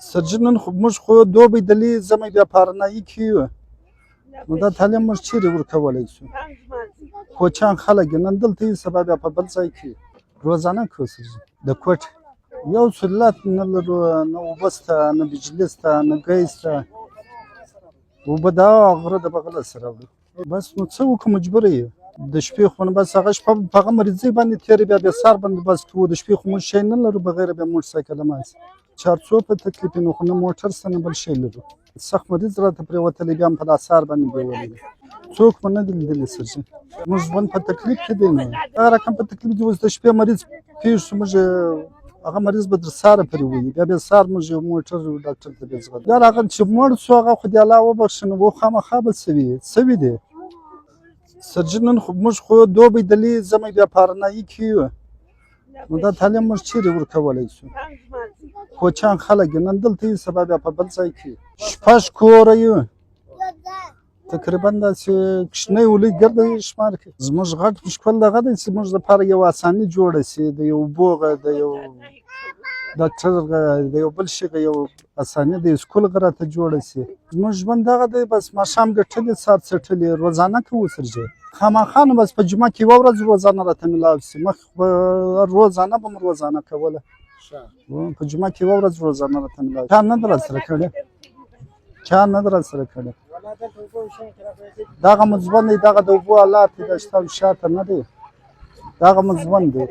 سرجنن خو موږ خو دوبی دلی زمې بیا پارنایي کیو نو دا تعلیم موږ چیرې ورکولی شو کوچیان خلک یې نن دلته یې سبا بیا په بل ځای کې روزانه کوو سرجن د کوټ یو سهولت نه لرو نه اوبه شته نه بجلي شته نه ګیس شته اوبه دا غره د بغله سره وړو بس نو څه وکړو مجبوره یو د شپې خو نو بس هغه شپه په هغه مریضۍ باندې تېرې بیا سهار بندوبست کوو د شپې خو موږ شی نه لرو بغیر بیا موټرسایکل هماغسې چارڅو په تکلیف نو خو نه موټر شته نه بل شی لرو سخت مریض راته پرېوتلی بیا هم په دا سهار باندې بیوللی څوک مو نه دي لیدلي سرجن موږ ژوند په تکلیف کې دی نو هغه رقم په تکلیف دی اوس د شپې مریض پېښ شو موږ هغه مریض به تر سهاره پورې وي بیا سهار موږ یو موټر ډاکټر ته بېځغلو بیا هغه چې مړ شو هغه خو دې الله وبخښي نو و خامخا به څه دی سرجن نن خو موږ خو دوبی دلی زمې بیا پارنایي کیو نو دا تعلیم موږ چیرې ورکولی شو کوچیان خلک یې نن دلته یې سبا بیا په بل ځای کې شپږ کوره یو تقریبا داسې کوچنی ولۍ ګرده شمار کړي زموږ غټ مشکل دغه دی چې زموږ لپاره یو اساني جوړه شي د یو اوبو د یو ډاکټر د یو بل شي یو اساني د سکول راته جوړه شي زموږ ژوند دغه دی بس ماښام ګټلې سهار څټلې روزانه کوو سرجن خامخا نو بس په جمعه کې یوه ورځ روزانه راته میلاو شي مخ به روزانه به م روزانه کوله په جمعه کې یوه ورځ روزانه راته میلاو چا نه ده راسره کړې دغه مو ژوند دی دغه د اوبو حالات دی دا شته او شاته نه دی دغه مو ژوند دی